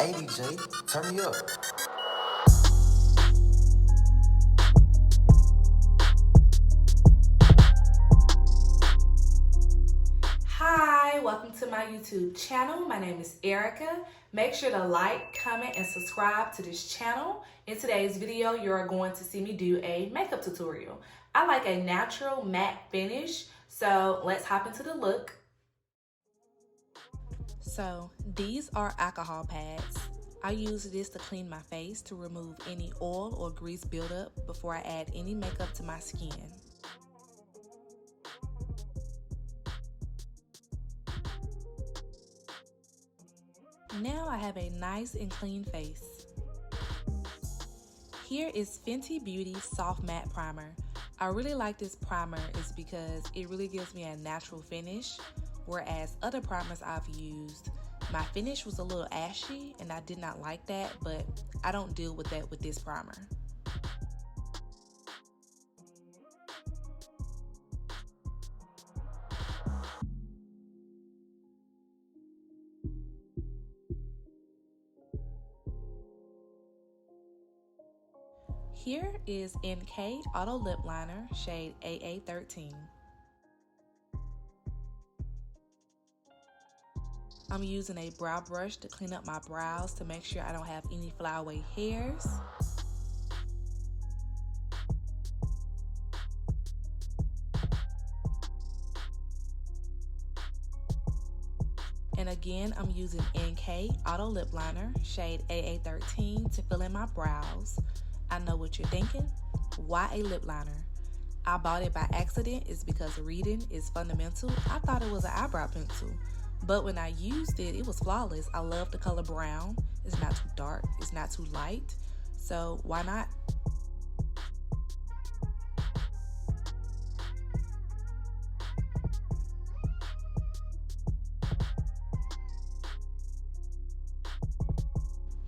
Hey DJ, turn me up. Hi, welcome to my YouTube channel. My name is Erica. Make sure to like, comment, and subscribe to this channel. In today's video, you're going to see me do a makeup tutorial. I like a natural matte finish, so let's hop into the look. So these are alcohol pads. I use this to clean my face to remove any oil or grease buildup before I add any makeup to my skin. Now I have a nice and clean face. Here is Fenty Beauty Soft Matte Primer. I really like this primer is because it really gives me a natural finish, whereas other primers I've used, my finish was a little ashy and I did not like that, but I don't deal with that with this primer. Here is NK Auto Lip Liner, shade AA13. I'm using a brow brush to clean up my brows to make sure I don't have any flyaway hairs. And again, I'm using NK Auto Lip Liner, shade AA13 to fill in my brows. I know what you're thinking. Why a lip liner? I bought it by accident. It's because reading is fundamental. I thought it was an eyebrow pencil, but when I used it, it was flawless. I love the color brown. It's not too dark. It's not too light. So why not?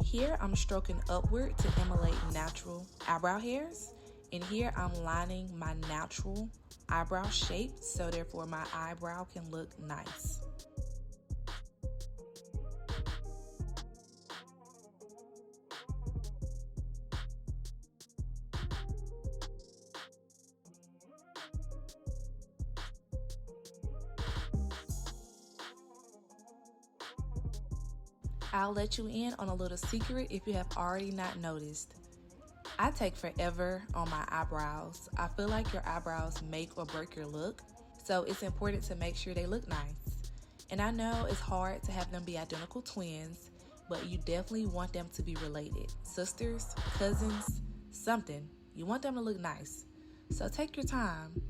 Here I'm stroking upward to emulate natural eyebrow hairs, and here I'm lining my natural eyebrow shape, so therefore my eyebrow can look nice. I'll let you in on a little secret if you have already not noticed. I take forever on my eyebrows. I feel like your eyebrows make or break your look, so it's important to make sure they look nice. And I know it's hard to have them be identical twins, but you definitely want them to be related. Sisters, cousins, something. You want them to look nice. So take your time.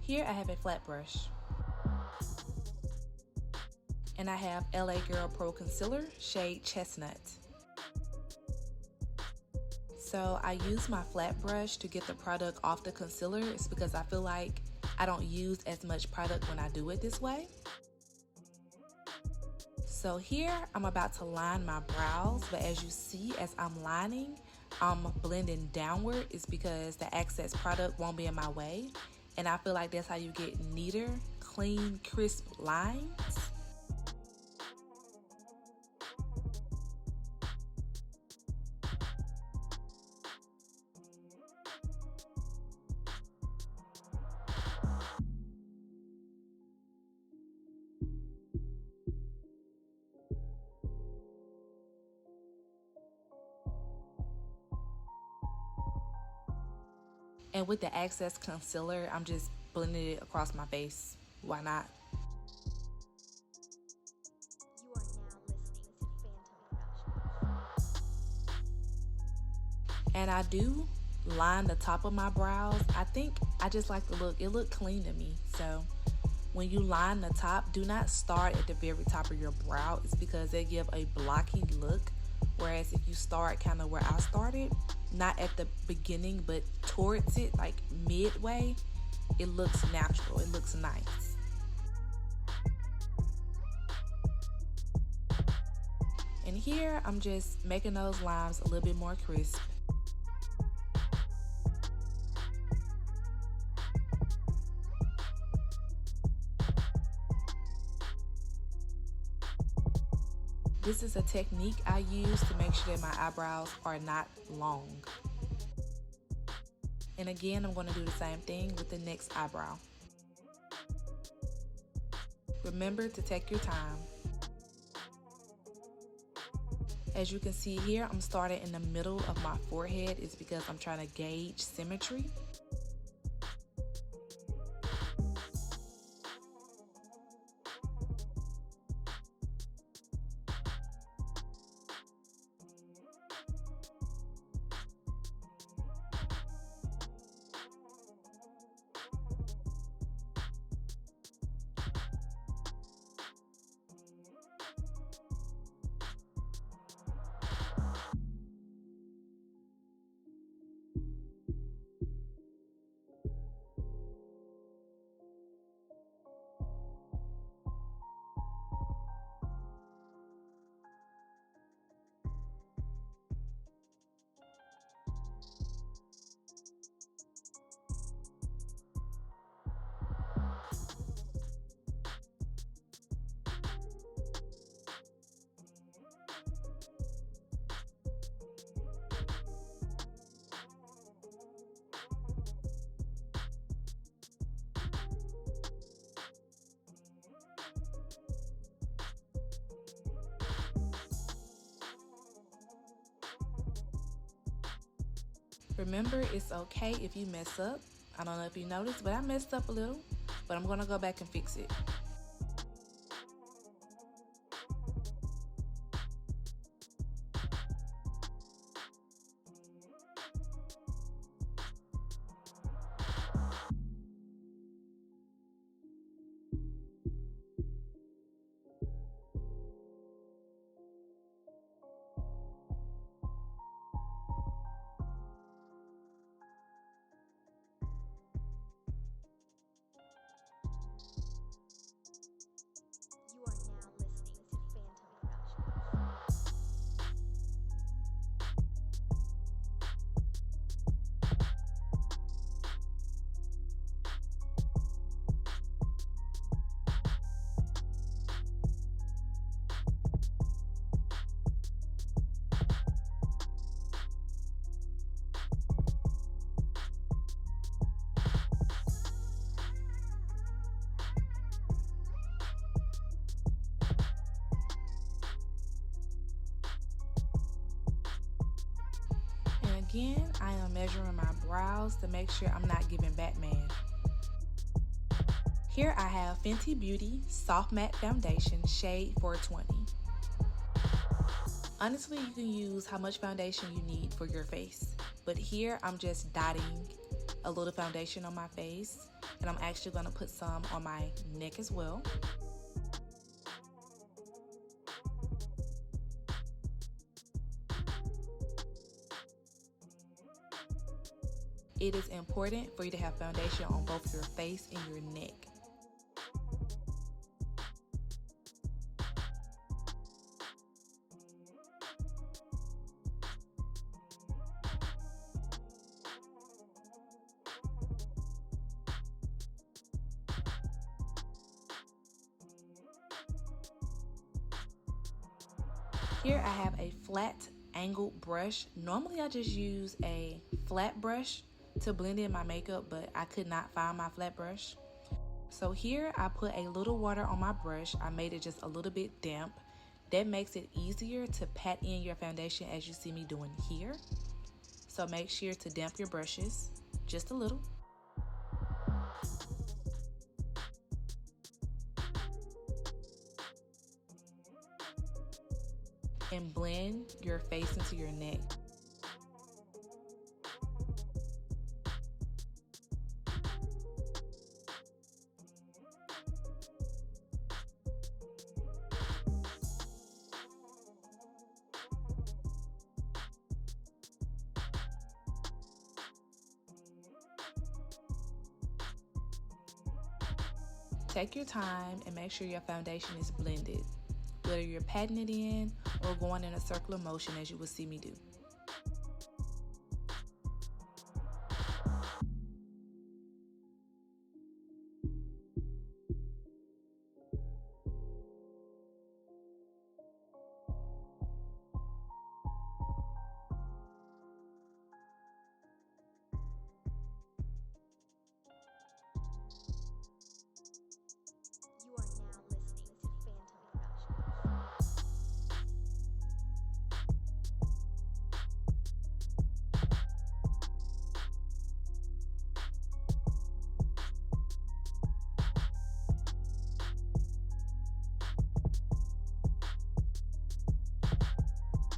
Here I have a flat brush. And I have LA Girl Pro Concealer, shade Chestnut. So I use my flat brush to get the product off the concealer. It's because I feel like I don't use as much product when I do it this way. So here I'm about to line my brows, but as you see, as I'm lining, I'm blending downward. It's because the excess product won't be in my way. And I feel like that's how you get neater, clean, crisp lines. And with the excess concealer, I'm just blending it across my face. Why not? You are now listening to Phantom Productions. And I do line the top of my brows. I think I just like the look. It looked clean to me. So when you line the top, do not start at the very top of your brow. It's because they give a blocky look. Whereas if you start kind of where I started, not at the beginning, but towards it, like midway, it looks natural. It looks nice. And here, I'm just making those lines a little bit more crisp. This is a technique I use to make sure that my eyebrows are not long. And again, I'm going to do the same thing with the next eyebrow. Remember to take your time. As you can see here, I'm starting in the middle of my forehead. It's because I'm trying to gauge symmetry. Remember, it's okay if you mess up. I don't know if you noticed, but I messed up a little, but I'm gonna go back and fix it. You are now listening to Phantom Productions. And again, I am measuring my brows to make sure I'm not giving Batman. Here I have Fenty Beauty Soft Matte Foundation shade 420. Honestly, you can use how much foundation you need for your face, but here I'm just dotting a little foundation on my face, and I'm actually going to put some on my neck as well. It is important for you to have foundation on both your face and your neck. Here I have a flat angled brush. Normally I just use a flat brush to blend in my makeup, but I could not find my flat brush. So here I put a little water on my brush. I made it just a little bit damp. That makes it easier to pat in your foundation as you see me doing here. So make sure to damp your brushes just a little. And blend your face into your neck. Take your time and make sure your foundation is blended. Whether you're patting it in or going in a circular motion as you will see me do. You are now listening to Phantom Productions.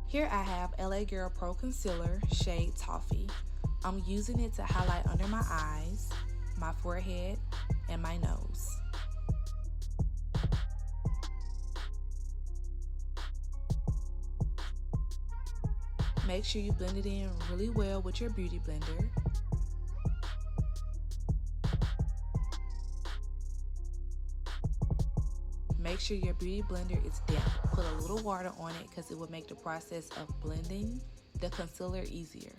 Here I have LA Girl Pro Concealer shade Toffee. I'm using it to highlight under my eyes, my forehead, and my nose. Make sure you blend it in really well with your beauty blender. Make sure your beauty blender is damp. Put a little water on it because it will make the process of blending the concealer easier.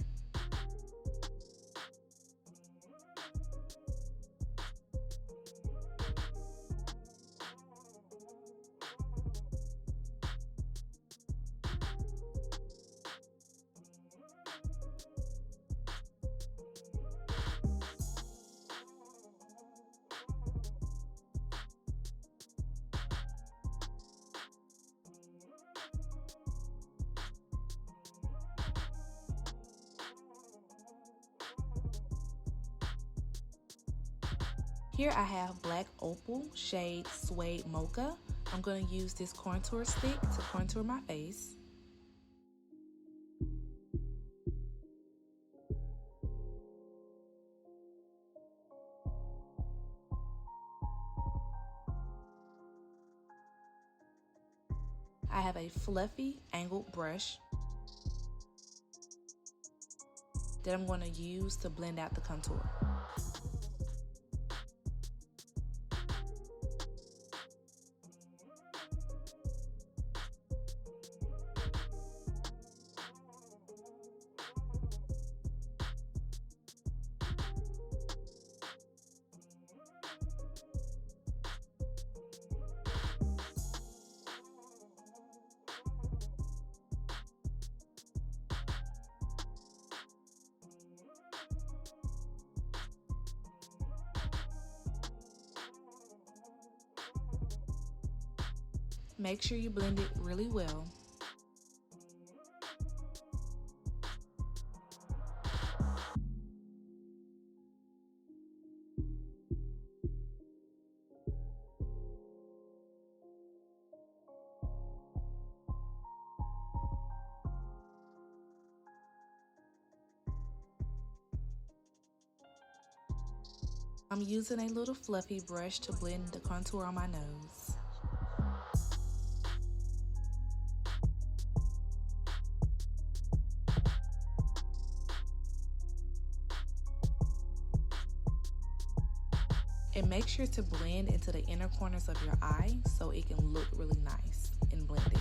Here I have Black Opal shade Suede Mocha. I'm going to use this contour stick to contour my face. I have a fluffy angled brush that I'm going to use to blend out the contour. Make sure you blend it really well. I'm using a little fluffy brush to blend the contour on my nose. And make sure to blend into the inner corners of your eye so it can look really nice and blended.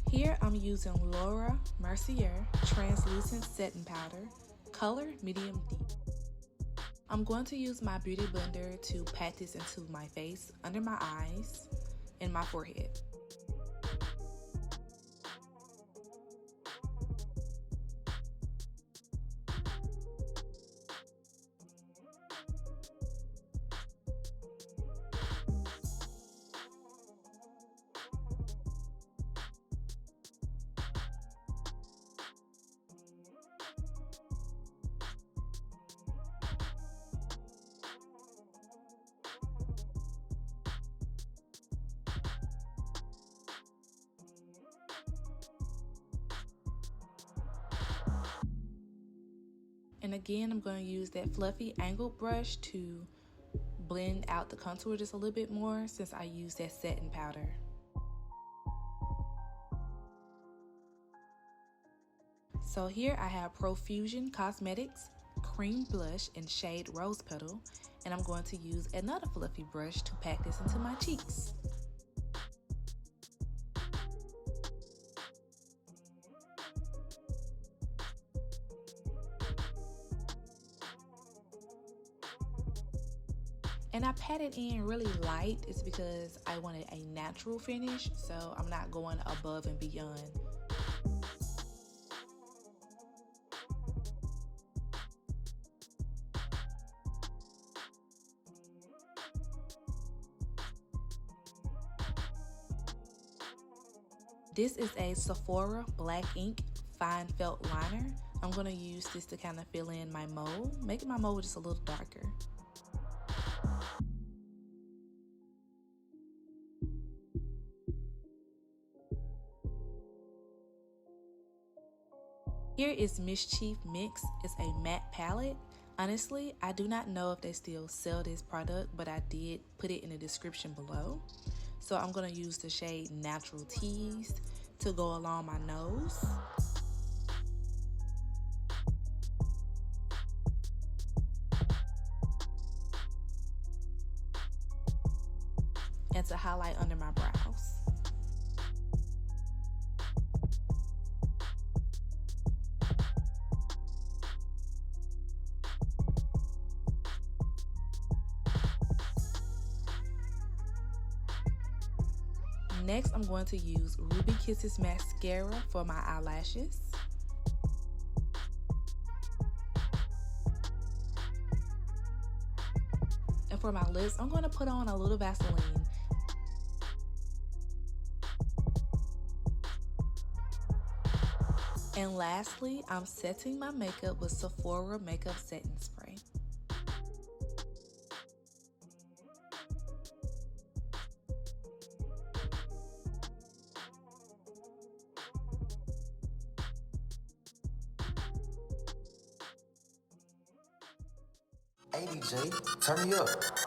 Here I'm using Laura Mercier Translucent Setting Powder, color medium deep. I'm going to use my beauty blender to pat this into my face, under my eyes, and my forehead. And again, I'm going to use that fluffy angled brush to blend out the contour just a little bit more since I used that setting powder. So here I have Profusion Cosmetics Cream Blush in shade Rose Petal, and I'm going to use another fluffy brush to pack this into my cheeks. And I pat it in really light. It's because I wanted a natural finish, so I'm not going above and beyond. This is a Sephora Black Ink Fine Felt Liner. I'm going to use this to kind of fill in my mole, making my mole just a little darker. Here is Mischief Mix. It's a matte palette. Honestly, I do not know if they still sell this product, but I did put it in the description below. So I'm going to use the shade Natural Tease to go along my nose. And to highlight under my brows. Next, I'm going to use Ruby Kisses mascara for my eyelashes. And for my lips, I'm going to put on a little Vaseline. And lastly, I'm setting my makeup with Sephora Makeup Setting Spray. Hey DJ, turn me up.